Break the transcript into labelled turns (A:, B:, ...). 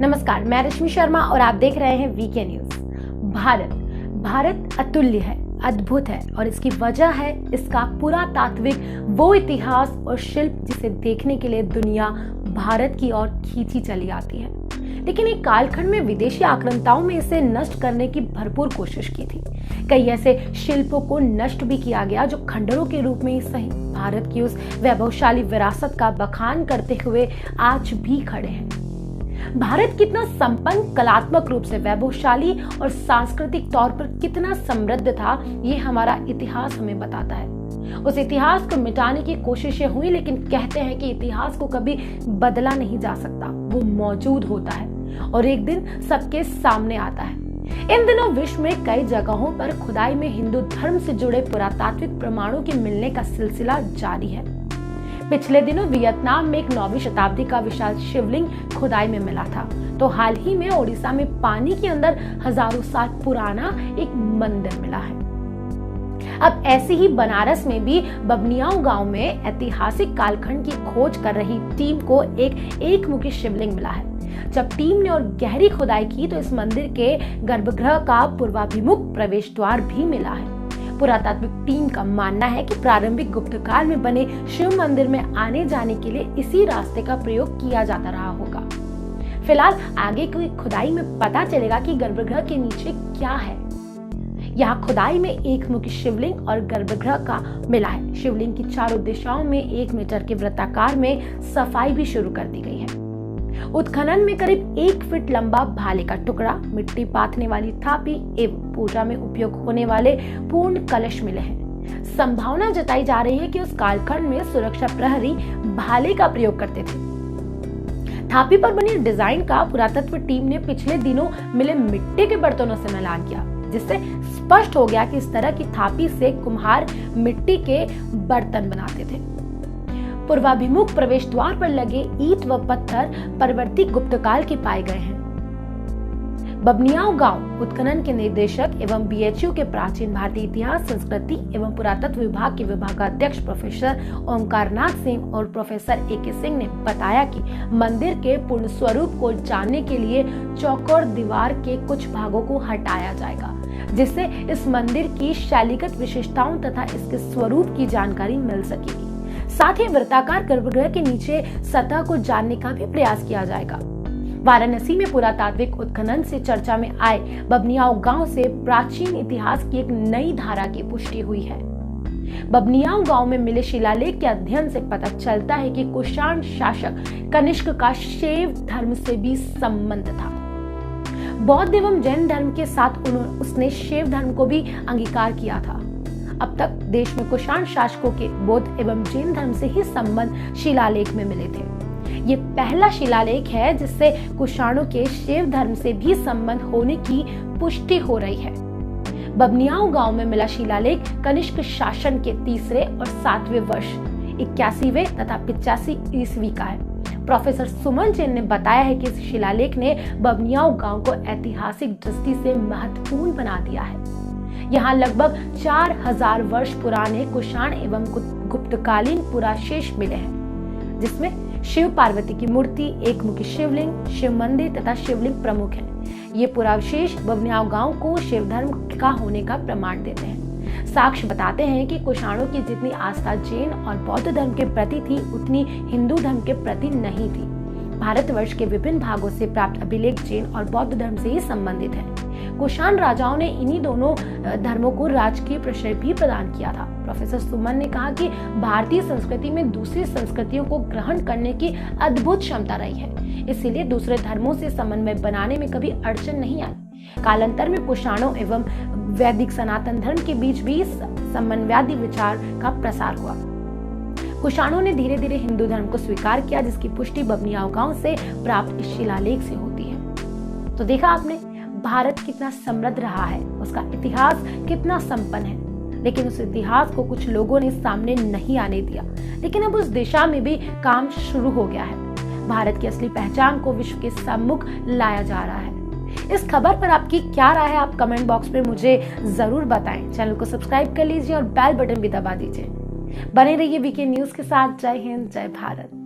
A: नमस्कार, मैं रश्मि शर्मा और आप देख रहे हैं वीके न्यूज। भारत अतुल्य है, अद्भुत है और इसकी वजह है इसका पुरातात्विक वो इतिहास और शिल्प जिसे देखने के लिए दुनिया भारत की ओर खींची चली आती है। लेकिन एक कालखंड में विदेशी आक्रांताओं में इसे नष्ट करने की भरपूर कोशिश की थी। कई ऐसे शिल्पों को नष्ट भी किया गया जो खंडरों के रूप में ही सही भारत की उस वैभवशाली विरासत का बखान करते हुए आज भी खड़े हैं। भारत कितना संपन्न, कलात्मक रूप से वैभवशाली और सांस्कृतिक तौर पर कितना समृद्ध था, ये हमारा इतिहास हमें बताता है। उस इतिहास को मिटाने की कोशिशें हुई, लेकिन कहते हैं कि इतिहास को कभी बदला नहीं जा सकता, वो मौजूद होता है और एक दिन सबके सामने आता है। इन दिनों विश्व में कई जगहों पर खुदाई में हिंदू धर्म से जुड़े पुरातात्विक प्रमाणों के मिलने का सिलसिला जारी है। पिछले दिनों वियतनाम में एक 9वीं शताब्दी का विशाल शिवलिंग खुदाई में मिला था, तो हाल ही में ओडिशा में पानी के अंदर हजारों साल पुराना एक मंदिर मिला है। अब ऐसे ही बनारस में भी बबनियाऊ गांव में ऐतिहासिक कालखंड की खोज कर रही टीम को एक मुखी शिवलिंग मिला है। जब टीम ने और गहरी खुदाई की तो इस मंदिर के गर्भगृह का पूर्वाभिमुख प्रवेश द्वार भी मिला है। पुरातात्विक टीम का मानना है कि प्रारंभिक गुप्त काल में बने शिव मंदिर में आने जाने के लिए इसी रास्ते का प्रयोग किया जाता रहा होगा। फिलहाल आगे की खुदाई में पता चलेगा कि गर्भगृह के नीचे क्या है। यहाँ खुदाई में एक मुखी शिवलिंग और गर्भगृह का मिला है। शिवलिंग की चारों दिशाओं में 1 मीटर के वृत्ताकार में सफाई भी शुरू कर दी गई है। उत्खनन में करीब 1 फीट लंबा भाले का टुकड़ा, मिट्टी पाथने वाली थापी एवं पूजा में उपयोग होने वाले पूर्ण कलश मिले हैं। संभावना जताई जा रही है कि उस कालखंड में सुरक्षा प्रहरी भाले का प्रयोग करते थे। थापी पर बनी डिजाइन का पुरातत्व टीम ने पिछले दिनों मिले मिट्टी के बर्तनों से मिलान किया, जिससे स्पष्ट हो गया कि इस तरह की थापी से कुम्हार मिट्टी के बर्तन बनाते थे। पूर्वाभिमुख प्रवेश द्वार पर लगे ईंट व पत्थर परवर्ती गुप्तकाल के पाए गए हैं। बबनियाऊ गांव उत्खनन के निर्देशक एवं बीएचयू के प्राचीन भारतीय इतिहास, संस्कृति एवं पुरातत्व विभाग के विभागाध्यक्ष प्रोफेसर ओमकारनाथ सिंह और प्रोफेसर एके सिंह ने बताया कि मंदिर के पूर्ण स्वरूप को जानने के लिए चौकोर दीवार के कुछ भागों को हटाया जाएगा, जिससे इस मंदिर की शैलीगत विशेषताओं तथा इसके स्वरूप की जानकारी मिल सकेगी। साथ ही वृत्ताकार गर्भगृह के नीचे सतह को जानने का भी प्रयास किया जाएगा। वाराणसी में पुरातात्विक उत्खनन से चर्चा में आए बबनियाऊ गांव से प्राचीन इतिहास की एक नई धारा की पुष्टि हुई है। बबनियाऊ गांव में मिले शिलालेख के अध्ययन से पता चलता है कि कुषाण शासक कनिष्क का शैव धर्म से भी संबंध था। बौद्ध एवं जैन धर्म के साथ उसने शैव धर्म को भी अंगीकार किया था। अब तक देश में कुषाण शासकों के बौद्ध एवं जैन धर्म से ही संबंध शिलालेख में मिले थे। ये पहला शिलालेख है जिससे कुषाणों के शैव धर्म से भी संबंध होने की पुष्टि हो रही है। बबनियाऊ गांव में मिला शिलालेख कनिष्क शासन के 3रे और 7वें वर्ष 81वें तथा 85 ईस्वी का है। प्रोफेसर सुमन जैन ने बताया है कि इस शिलालेख ने बबनियाऊ गांव को ऐतिहासिक दृष्टि से महत्वपूर्ण बना दिया है। यहाँ लगभग 4000 वर्ष पुराने कुषाण एवं गुप्तकालीन पुराशेष मिले हैं, जिसमें शिव पार्वती की मूर्ति, एक मुखी शिवलिंग, शिव मंदिर तथा शिवलिंग प्रमुख है। ये पुरावशेष बबनियाऊ गांव को शिव धर्म का होने का प्रमाण देते हैं। साक्ष्य बताते हैं कि कुषाणों की जितनी आस्था जैन और बौद्ध धर्म के प्रति थी, उतनी हिंदू धर्म के प्रति नहीं थी। भारतवर्ष के विभिन्न भागों से प्राप्त अभिलेख जैन और बौद्ध धर्म से ही संबंधित है। कुषाण राजाओं ने इन्हीं दोनों धर्मों को राजकीय प्रश्रय भी प्रदान किया था। प्रोफेसर सुमन ने कहा कि भारतीय संस्कृति में दूसरी संस्कृतियों को ग्रहण करने की अद्भुत क्षमता रही है, इसीलिए दूसरे धर्मों से समन्वय बनाने में कभी अड़चन नहीं आई। कालांतर में कुषाणों एवं वैदिक सनातन धर्म के बीच भी समन्वयादि विचार का प्रसार हुआ। कुषाणों ने धीरे धीरे हिंदू धर्म को स्वीकार किया, जिसकी पुष्टि बबनियाऊ गांव से प्राप्त इस शिलालेख से होती है। तो देखा आपने, भारत कितना समृद्ध रहा है, उसका इतिहास कितना संपन्न है, लेकिन उस इतिहास को कुछ लोगों ने सामने नहीं आने दिया। लेकिन अब उस दिशा में भी काम शुरू हो गया है। भारत की असली पहचान को विश्व के सम्मुख लाया जा रहा है। इस खबर पर आपकी क्या राय है, आप कमेंट बॉक्स में मुझे जरूर बताएं। चैनल को सब्सक्राइब कर लीजिए और बेल बटन भी दबा दीजिए। बने रहिए वीके न्यूज के साथ। जय हिंद, जय भारत।